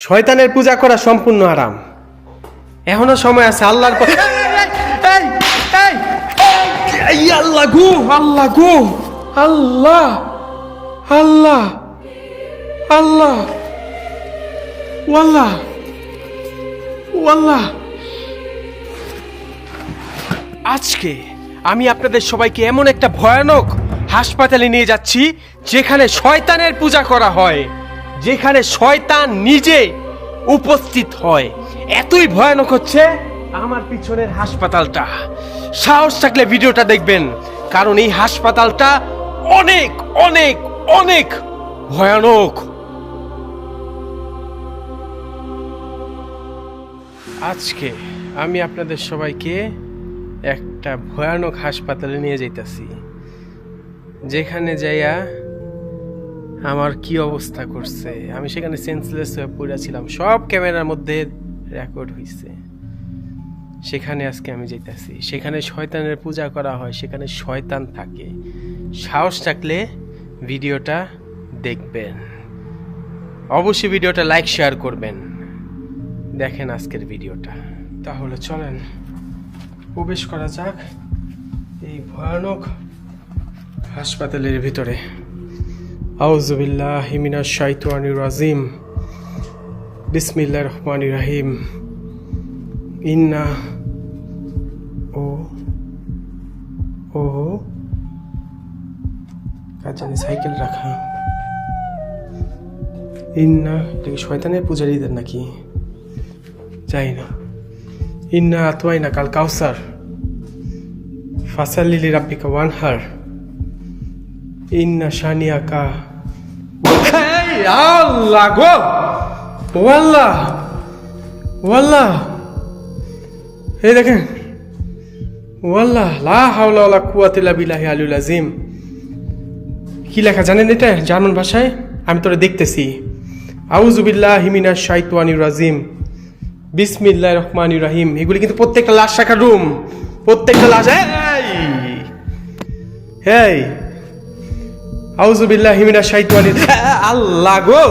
শয়তানের পূজা করা সম্পূর্ণ হারাম। এখনো সময় আছে আল্লাহর আল্লাহ গো, আল্লাহ গো, আল্লাহ আল্লাহ আল্লাহ ওয়াল্লাহ ওয়াল্লাহ। আজকে আমি আপনাদের সবাইকে এমন একটা ভয়ানক হাসপাতালে নিয়ে যাচ্ছি যেখানে শয়তানের পূজা করা হয়, যেখানে শয়তান নিজে উপস্থিত হয়। এতই ভয়ানক হচ্ছে আমার পিছনের হাসপাতালটা। সাহস থাকলে ভিডিওটা দেখবেন, কারণ এই হাসপাতালটা অনেক অনেক অনেক ভয়ানক। আজকে আমি আপনাদের সবাইকে একটা ভয়ানক হাসপাতালে নিয়ে যাইতাছি, যেখানে যাইয়া আমার কি অবস্থা করছে। আমি সেখানে সেন্সলেস হয়ে পড়েছিলাম, সব ক্যামেরার মধ্যে রেকর্ড হয়েছে। সেখানে আজকে আমি যাইতাছি, সেখানে শয়তানের পূজা করা হয়, সেখানে শয়তান থাকে। সাহস থাকলে ভিডিওটা দেখবেন, অবশ্যই ভিডিওটা লাইক শেয়ার করবেন। দেখেন আজকের ভিডিওটা। তাহলে চলেন প্রবেশ করা যাক এই ভয়ানক হাসপাতালের ভিতরে। আউযু বিল্লাহি মিনাশ শাইতানির রাজিম, বিসমিল্লাহির রহমানির রহিম। ইন্না ও কাজানি সাইকেল রাখা। ইন্না, এটা কি শয়তানের পূজারীদের নাকি? যাই না। ইন্না আতওয়াইনা কাল কাউসার ফাসাল্লি লিরাব্বিকা ওয়ানহার ইন্না শানিয়াকা। আল্লাহ গো, ওয়াল্লাহ ওয়াল্লাহ, এই দেখেন ওয়াল্লাহ লা হাওলা ওয়ালা কুওয়াতা ইল্লা বিল্লাহি আলিয়্যিল আযীম। কি লেখা জানেন এটা জার্মান ভাষায়? আমি তোরে দেখতেছি। আউযু বিল্লাহি মিনাশ শাইতানির রাজিম, বিসমিল্লাহির রহমানির রহিম। এগুলি কিন্তু প্রত্যেকটা লাশ রাখার রুম, প্রত্যেকটা লাশ। এই আউযু বিল্লাহি মিনাশ শাইতানির। আল্লাহ গো,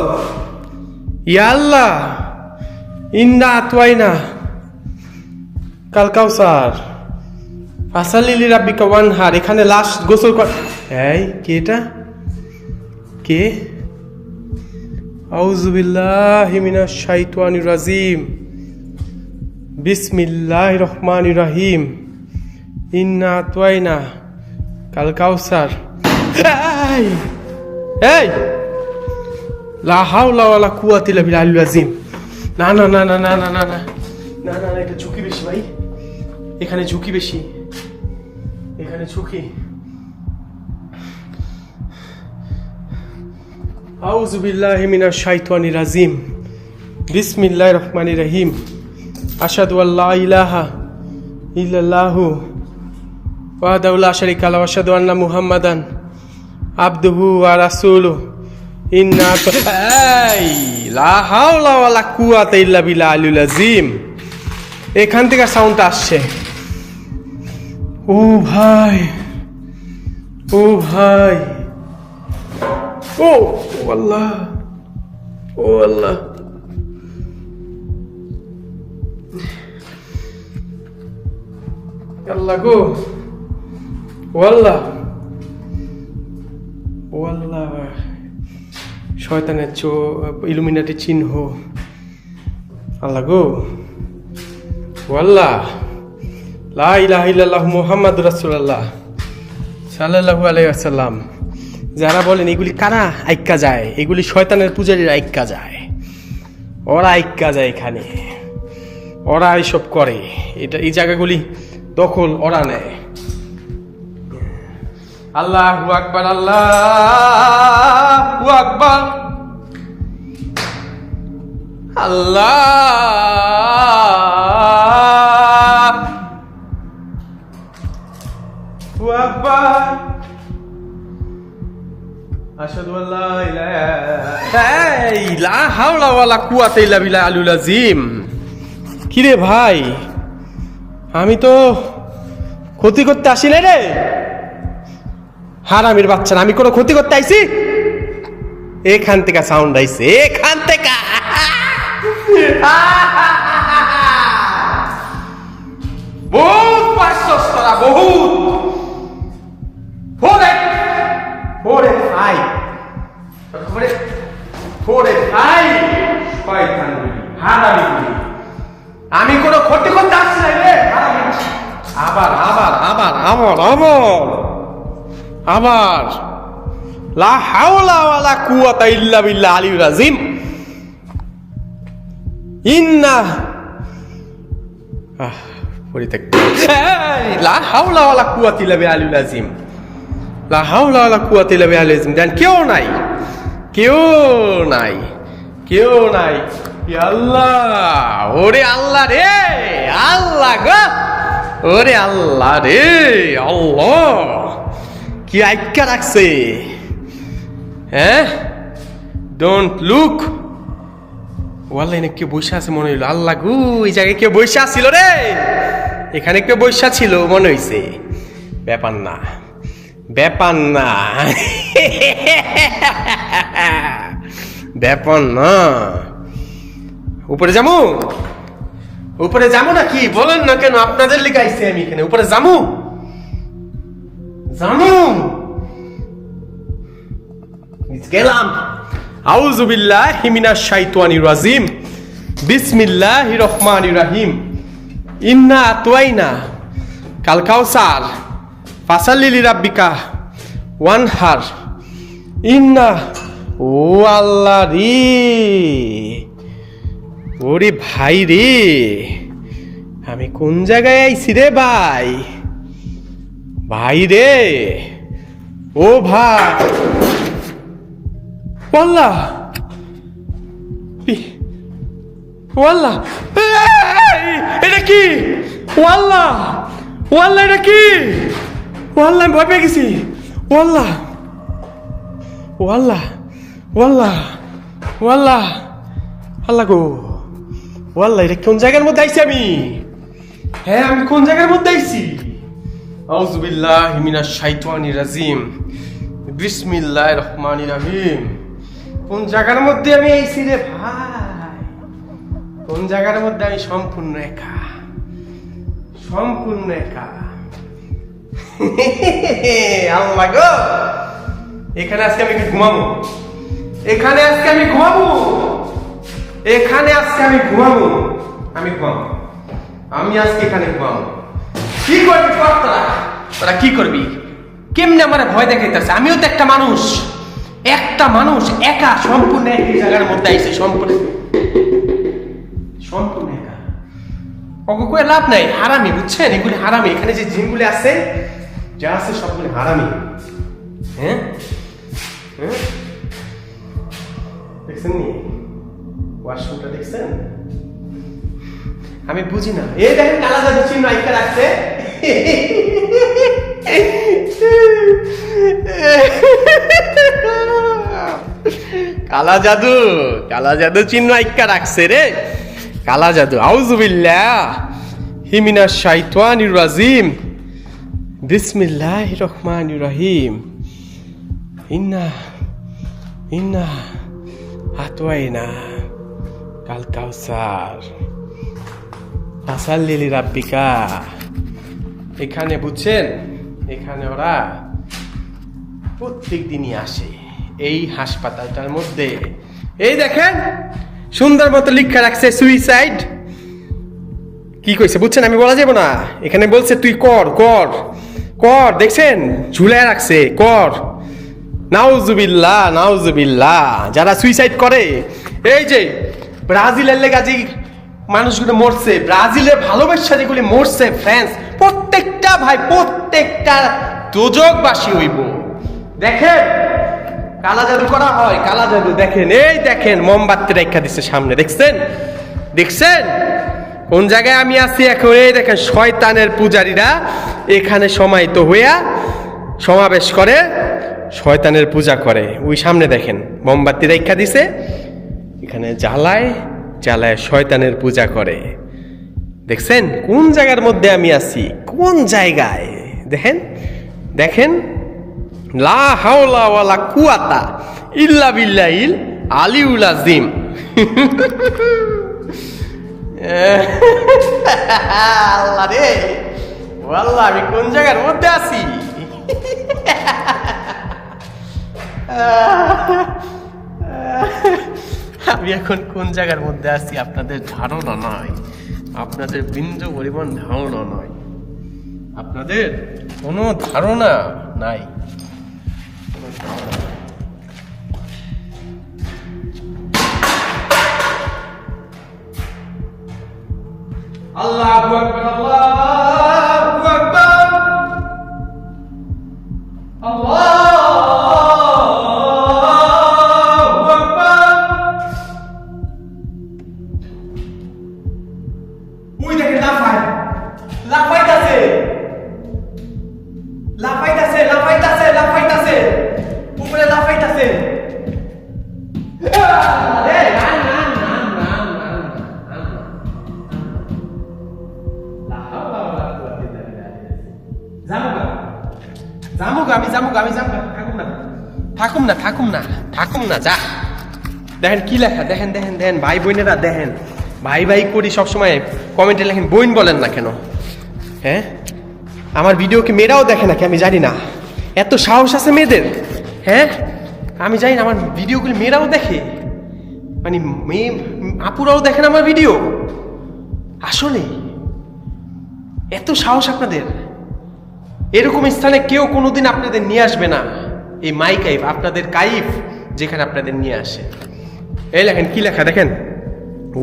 ইয়া আল্লাহ। ইন্না আতওয়াইনা কাল কাউসার ফাসাল্লি লিরাব্বিকা ওয়ানহার। এখানে লাশ গোসল কর। এই কে এটা? কে? আউযু বিল্লাহি মিনাশ শাইতানির রাজিম, বিসমিল্লাহির রহমানির রহিম। ইন্না আতওয়াইনা কাল কাউসার। এই লা হাওলা ওয়ালা কুওয়াতা ইল্লা বিল্লাহিল আযীম। না না না না না না না না না না, এটা ঝুঁকি বেশি ভাই, এখানে ঝুঁকি বেশি, এখানে ঝুঁকি। আউযু বিল্লাহি মিনাশ শাইতানির রাজিম, বিসমিল্লাহির রহমানির রহিম। আশহাদু আল্লা ইলাহা ইল্লাল্লাহু ওয়াহদাহু লা শারীকা লাহু ওয়া আশহাদু আন্না মুহাম্মাদান আবদুহু ওয়া রাসূলুহু। ইন্না লা হাওলা ওয়ালা কুওয়াতা ইল্লা বিল্লাহিল আযীম। এখান থেকে সাউন্ড আসছে। ও ভাই, ও ভাই, ও আল্লাহ, ও আল্লাহ। আল্লাহ গো, ও আল্লাহ, ও আল্লাহ। শয়তানের ইলুমিনাটি চিহ্ন। আল্লাহ গো, ও আল্লাহ। লা ইলাহা ইল্লাল্লাহু মুহাম্মাদুর রাসূলুল্লাহ সাল্লাল্লাহু আলাইহি ওয়াসাল্লাম। যারা বলেন এগুলি কারা আইক্কা যায়, এগুলি শয়তানের পূজারীরা আইক্কা যায়, ওরা আইক্কা যায় এখানে, ওরা এইসব করে। এটা এই জায়গাগুলি দখল ওরা নেয়। আল্লাহু আকবার, আল্লাহু আকবার, আল্লাহু আকবার, আশহাদু আল্লা ইলাহা লা হাওলা ওয়ালা কুওয়াতা ইল্লা বিল্লাহিল আযীম। কিরে ভাই, আমি তো ক্ষতি করতে আসি নাই রে হারামির বাচ্চা, আমি কোনো ক্ষতি করতে আইছি? এখান থেকে সাউন্ড আইছে, এখান থেকে। বহুত পারছস তোরা, বহুত। 485 শয়তানগুলি, হারামিগুলি। আমি কোনো ক্ষতি করতে আসছি না রে, হারামি। আবার আবার আবার আবার আবার আবার লা হাওলা ওয়ালা কুওয়াতা ইল্লা বিল্লাহ আলিয়্যিল আযীম। ইন্না লা হাওলা ওয়ালা কুওয়াতা ইল্লা বিল্লাহ আলিয়্যিল আযীম। লা হাওলা ওয়ালা কুওয়াতা ইল্লা বিল্লাহ আলিয়্যিল আযীম। দেন কেউ নাই, কেউ নাই, কেউ নাই। আল্লাহ, ওরে আল্লাহ রে, আল্লাহ গো, ওরে আল্লাহ রে, আল্লাহ কি আইক্কা রাখছে। হ্যাঁ, ডোন্ট লুক। ওয়াল্লাহ এনে কেউ বসে আছে মনে হইল। আল্লাহ গো, এই জায়গায় কেউ বসে ছিল রে, এখানে কেউ বসে ছিল মনে হইছে। ব্যাপার না, ব্যাপার না, ব্যাপার না। উপরে যামু, উপরে যাবো না কি বলেন না কেন? আপনাদের লিগে আইছি আমি এখানে। উপরে যামু, যামু, গেলাম। আউযু বিল্লাহি মিনাশ শাইতানির রাজিম। বিসমিল্লাহির রহমানির রহিম। ইন্না আতওয়াইনা কাল কাউসার ফাসাল্লি লিরাব্বিকা ওয়ানহার। ইন্না, ও আল্লাহ রে, ওরে ভাই রে, আমি কোন জায়গায় আইছি রে ভাই? ভাই রে, ও ভাই, ওয়াল্লাহ ওয়াল্লাহ, এটা কি? ওয়াল্লাহ, ওয়াল্লাহ এটা কি? ওয়াল্লাহ আমি ভয় পেয়ে গেছি। ওয়াল্লাহ, ওয়াল্লাহ, ওয়াল্লাহ, ওয়াল্লাহ, আল্লাহ গো, ওয়াল্লাহ এটা কোন জায়গার মধ্যে আইছি আমি? হ্যাঁ, আমি কোন জায়গার মধ্যে আইছি? আউযু বিল্লাহি মিনাশ শাইতানির রাজিম। বিসমিল্লাহির রহমানির রহিম। কোন জায়গার মধ্যে আমি আইছি রে ভাই? কোন জায়গার মধ্যে? আমি সম্পূর্ণ একা, সম্পূর্ণ একা। আল্লাহ গো, এখানে আজকে আমি ঘুমাবো, এখানে আজকে আমি ঘুমাবো, এখানে আজকে আমি ঘুমাবো, আমি ঘুমাবো, আমি আজকে এখানে ঘুমাবো। কি করবি তোরা? তোরা কি করবি? কেমনে আমার ভয় দেখাইতেছে? আমিও তো একটা মানুষ, একটা মানুষ একা, সম্পূর্ণ একই জায়গার মধ্যে আইছে, সম্পূর্ণ সম্পূর্ণ একা। ওকে কই লাভ নাই, হারামি, বুঝছেন? এগুলি হারামি। এখানে যে জিনগুলি আছে, যা আছে সবগুলি হারামি। হ্যাঁ, হ্যাঁ, দেখছেন নি ওয়াশরুমটা? দেখছেন? আমি বুঝি না। এই দেখেন কালা জাদু চিহ্ন আইকা রাখছে। কালা জাদু, কালা জাদু চিহ্ন আইকা রাখছে রে, কালা জাদু। আউযু বিল্লাহি মিনাশ শাইতানির রাজিম। বিসমিল্লাহির রহমানির রহিম। ইন্না ইন্না আতওয়াইনা কাল কাউসার ফাসাল্লি লিরাব্বিকা। এখানে বুঝছেন, এখানে ওরা প্রত্যেক দিনই আসে এই হাসপাতালটার মধ্যে। এই দেখেন সুন্দর মতো লিখা রাখছে সুইসাইড। কি কইছে বুঝছেন? আমি বলা যাব না। এখানে বলছে তুই কর কর কর, দেখছেন ঝুলায় রাখছে, কর। নাউজুবিল্লাহ, নাউজুবিল্লাহ। যারা সুইসাইড করে, এই যে ব্রাজিলের লেগাজি মানুষগুলো মরছে, ব্রাজিলের ভালোবাসা যেগুলি মরছে, ফ্রান্স, প্রত্যেকটা ভাই, প্রত্যেকটা দোজকবাসী হইব। দেখেন কালা জাদু করা হয়, কালা জাদু। দেখেন, এই দেখেন মোমবাতি রেখা দিচ্ছে সামনে, দেখছেন? দেখছেন কোন জায়গায় আমি আছি এখন? এই দেখেন শয়তানের পূজারীরা এখানে সমাহিত হইয়া সমাবেশ করে, শয়তানের পূজা করে। ওই সামনে দেখেন মোমবাতি রেখা দিছে, এখানে জ্বালায় জ্বালায় শয়তানের পূজা করে। দেখছেন কোন জায়গার মধ্যে আমি আছি? কোন জায়গায়? দেখেন, দেখেন, লা হাওলা ওয়ালা কুওয়াতা ইল্লা বিল্লাহিল আলিয়্যিল আযীম। আল্লাহ রে, আল্লাহ আমি কোন জায়গার মধ্যে আছি? আমি এখন কোন জায়গার মধ্যে আছি আপনাদের ধারণা নয়, আপনাদের বিন্দু পরিমাণ ধারণা নয়, আপনাদের কোনো ধারণা নাই। আল্লাহু আকবার, আল্লাহু আকবার, আল্লাহু আকবার। ওই দেখেন লাফাইতাছে, লাফাইতাছে, লাফাইতাছে, লাফাইতাছে, উপরে লাফাইতাছে। থাকুম না যা। দেখেন কি লেখা, দেখেন দেখেন দেখেন ভাই বোনেরা, দেখেন ভাই ভাই করি সবসময়, কমেন্টে লেখেন বোন বলেন না কেন? হ্যাঁ, আমার ভিডিও কি মেয়েরাও দেখে নাকি আমি জানি না, এত সাহস আছে মেয়েদের? হ্যাঁ, আমি জানি না আমার ভিডিওগুলি মেয়েরাও দেখে, মানে মেয়ে আপুরাও দেখেন আমার ভিডিও? আসলে এত সাহস আপনাদের? এরকম স্থানে কেউ কোনোদিন আপনাদের নিয়ে আসবে না। এই মাই কাইফ, আপনাদের কাইফ যেখানে আপনাদের নিয়ে আসে। এই লেখেন কি লেখা দেখেন,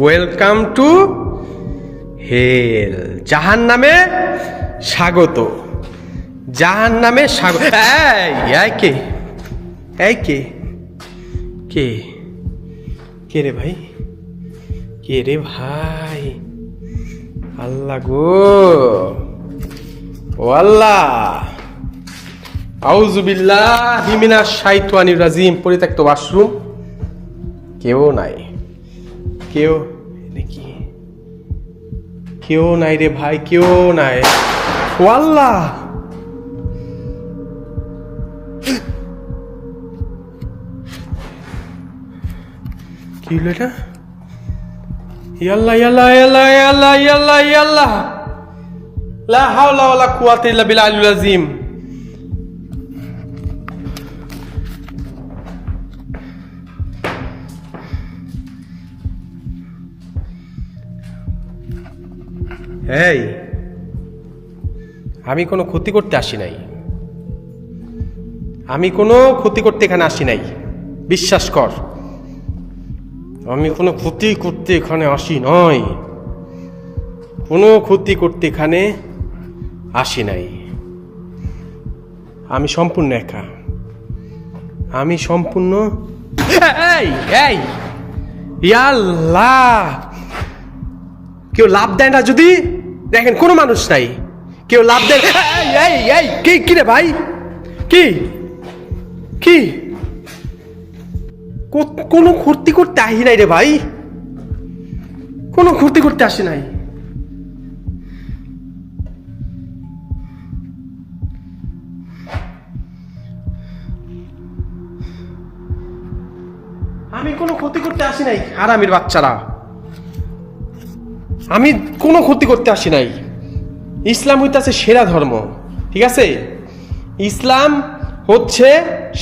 ওয়েলকাম টু হেল, জাহান্নামে স্বাগত, জাহান্নামে স্বাগত। এই কে, এই কে, কে কে রে ভাই, কে রে ভাই? আল্লাহ গো, ও আল্লাহ, আউযু বিল্লাহি মিনাশ শাইতানির রাজিম। পরিত্যক্ত ওয়াশরুম, কেউ নাই, কেউ নাকি, কেউ নাই রে ভাই, কেউ নাই। ও আল্লাহ, কি হলো এটা? ইয়াল্লাহ ইয়াল্লাহ ইয়াল্লাহ ইয়াল্লাহ ইয়াল্লাহ ইয়াল্লাহ, লা হাওলা ওয়ালা কুওয়াতা ইল্লা বিল্লাহিল আযীম। এই, আমি কোনো ক্ষতি করতে আসি নাই, আমি কোনো ক্ষতি করতে এখানে আসি নাই, বিশ্বাস কর। আমি কোনো ক্ষতি করতে এখানে আসি নাই, কোনো ক্ষতি করতে এখানে আসি নাই। আমি সম্পূর্ণ একা, আমি সম্পূর্ণ। এই এই ইয়াল্লাহ, কেউ লাভ দেয় না যদি? দেখেন কোনো মানুষ নাই, কেউ লাভ দেয়। এই এই কি, কি রে ভাই, কি কি? কোনো ক্ষতি করতে আসি নাই রে ভাই, কোনো ক্ষতি করতে আসি নাই। আমি কোনো ক্ষতি করতে আসি নাই, হারামির বাচ্চারা, আমি কোনো ক্ষতি করতে আসি নাই। ইসলাম হইতেছে সেরা ধর্ম, ঠিক আছে? ইসলাম হচ্ছে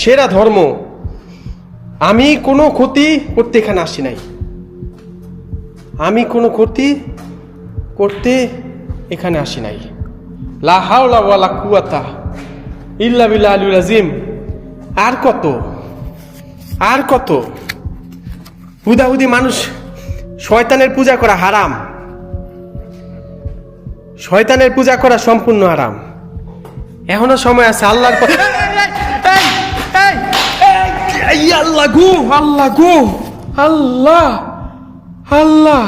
সেরা ধর্ম। আমি কোনো ক্ষতি করতে এখানে আসি নাই, আমি কোনো ক্ষতি করতে এখানে আসি নাই। লা হাওলা ওয়ালা কুওয়াতা ইল্লা বিল্লাহিল আযীম। আর কত, আর কত? হুদাহুদি মানুষ, শয়তানের পূজা করা হারাম, শয়তানের পূজা করা সম্পূর্ণ হারাম। এখনো সময় আছে, আল্লাহর পথে। আল্লাহ গো, আল্লাহ গো, আল্লাহ আল্লাহ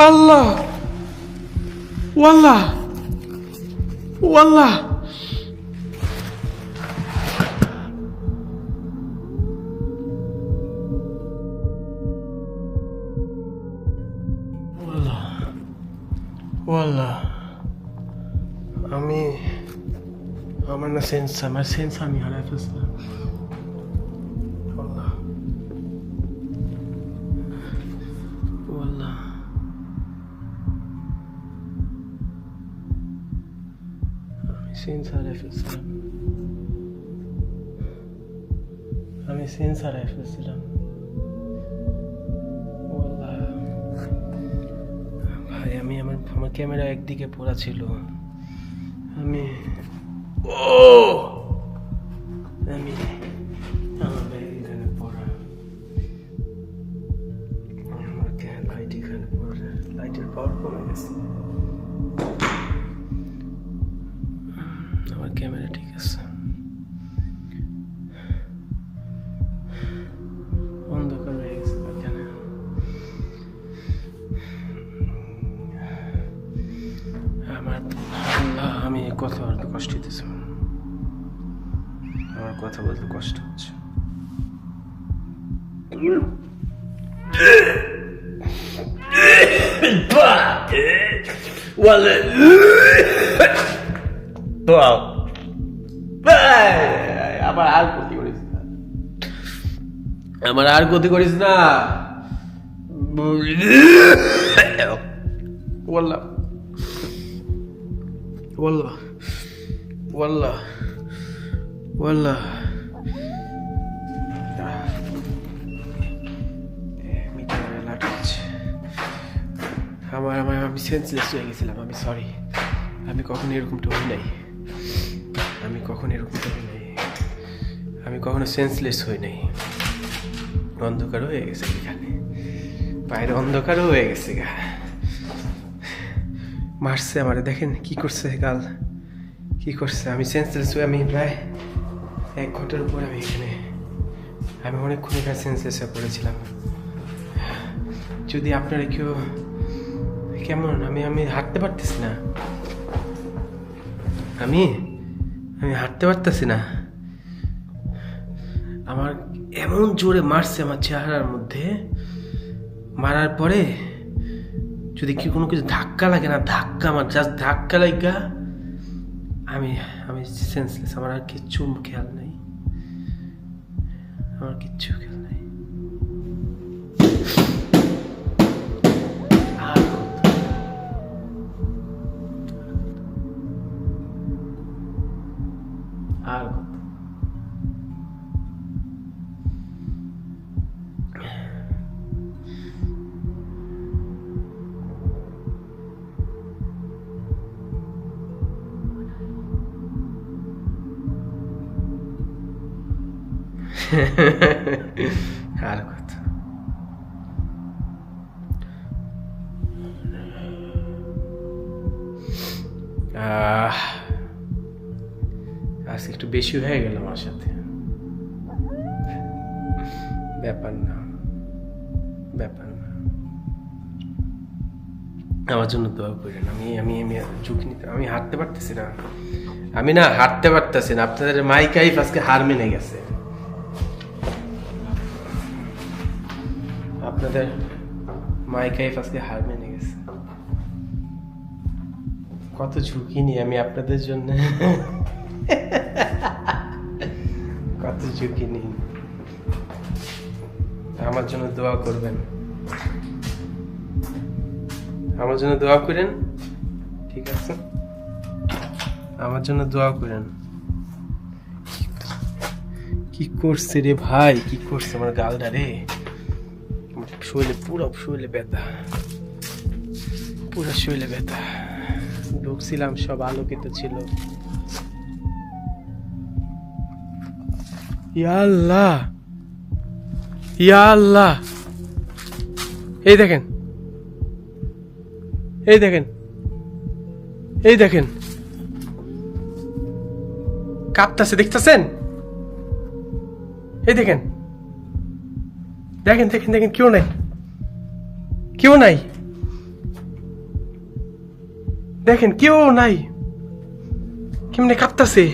আল্লাহ, ওয়াল্লাহ ওয়াল্লাহ। ওয়াল্লাহ, আমি আমার না সেন্স, আমার সেন্স আমি হারাই ফেলছিলাম। সেন্স হারিয়ে ফেলছিলাম, আমি সেন্স হারিয়ে ফেলছিলাম। ভাই আমি আমার ক্যামেরা একদিকে পড়া ছিল, আমি আমার ব্যাগ এখানে পড়া, আমার লাইট এখানে পড়া, লাইটের পাওয়ার কমে গেছে। আমার ক্যামেরা ঠিক আছে, অন্ধকার হয়ে গেছে এখানে। আমার আল্লাহ, আমি কথা বলতে কষ্ট হইতেছে, আমার কথা বলতে কষ্ট হচ্ছে। আবার আর ক্ষতি করিস না, আমার আর ক্ষতি করিস না। ওয়াল্লাহ ওয়াল্লাহ ওয়াল্লাহ ওয়াল্লাহ, আমি সেন্সলেস হয়ে গেছিলাম। আমি সরি, আমি কখনো এরকমটা হই নাই, আমি কখনো সেন্সলেস হই নাই। অন্ধকারও হয়ে গেছে এখানে, বাইরে অন্ধকারও হয়ে গেছে গা। মারছে আমারে, দেখেন কি করছে গাল, কি করছে। আমি সেন্সলেস হয়ে, আমি প্রায় 1 ঘন্টার উপরে আমি অনেকক্ষণ এখানে সেন্সলেস হয়ে পড়েছিলাম। যদি আপনারা কেউ কেমন, আমি হাঁটতে পারতেছি না, আমি হাঁটতে পারতেছি না। আমার এমন জোরে মারছে আমার চেহারার মধ্যে, মারার পরে যদি কি কোনো কিছু ধাক্কা লাগে না, আমার জাস্ট ধাক্কা লাগা, আমি সেন্সলেস। আমার আর কিচ্ছু খেয়াল নাই, আমার কিচ্ছু খেয়াল নাই। আর কথা, আজকে একটু বেশি হয়ে গেল আমার সাথে। ব্যাপার না, আমার জন্য দোয়া করেন। আমি ঝুঁকি নিতে, আমি হাঁটতে পারতেছি না, হাঁটতে পারতেছি না। আপনাদের মাইকাইফ আজকে হার মেনে গেছে, আপনাদের মাইকাইফ আজকে হার মেনে গেছে। কত ঝুঁকি নিই আমি আপনাদের জন্য, কত ঝুঁকি নিই। আমার জন্য দোয়া করবেন, আমার জন্য দোয়া করেন, ঠিক আছে? আমার জন্য দোয়া করেন। কি করছে রে ভাই, কি করছে আমার গালটা রে, পুরো শরীরে ব্যথা, ঢুকছিলাম, সব আলোকিত ছিল। ইয়া আল্লাহ, এই দেখেন কাঁপতাছে, দেখতেছেন? এই দেখেন কেউ নাই, দেখেন কেউ নাই, কেমনে কাঁপতাছে।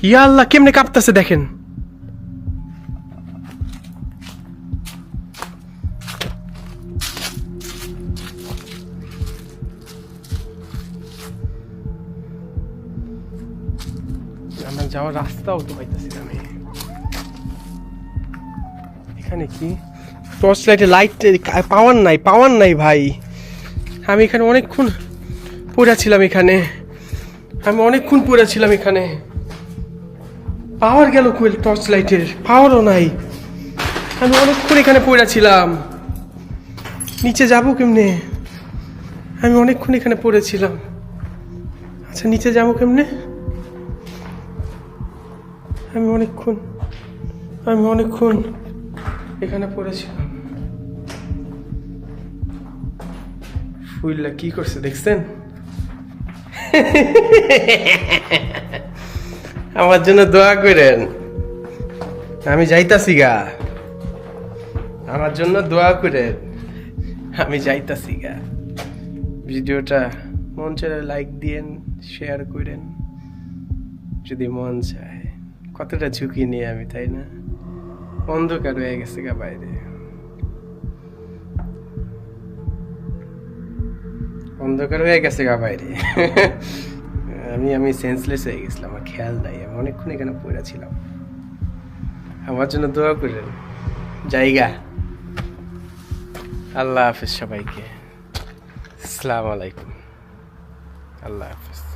ইয়া আল্লাহ, কেমনে কাঁপতাছে দেখেন। আমরা যাওয়ার রাস্তাও তো পাইতেছি না। আমি এখানে কি টর্চ লাইটে পাওয়ার নাই ভাই। আমি এখানে অনেকক্ষণ পড়েছিলাম এখানে, আমি অনেকক্ষণ পড়েছিলাম এখানে। পাওয়ার গেল কই টর্চ লাইটের? পাওয়ারও নাই। আমি অনেকক্ষণ এখানে পড়েছিলাম, নিচে যাবো কেমনে? আমি অনেকক্ষণ এখানে পড়েছিলাম। আচ্ছা নিচে যাবো কেমনে? আমি অনেকক্ষণ এখানে পড়েছিলাম। ফুললা কি করছে দেখছেন? আমার জন্য দোয়া করেন, আমি যাইতাছি গা। আমার জন্য দোয়া করেন, আমি যাইতাছি গা। ভিডিওটা মন চাইলে লাইক দিয়েন, শেয়ার করেন যদি মন চায়। কতটা ঝুঁকি নিয়ে আমি, তাই না? অন্ধকার হয়ে গেছে গা বাইরে, অন্ধকার হয়ে গেছে গা বাইরে। আমি সেন্সলেস হয়ে গেছিলাম, আমার খেয়াল নাই। আমি অনেকক্ষণ এখানে পড়েছিলাম। আমার জন্য দোয়া করেন। জায়গা। আল্লাহ হাফেজ সবাইকে। আসসালামু আলাইকুম। আল্লাহ হাফেজ।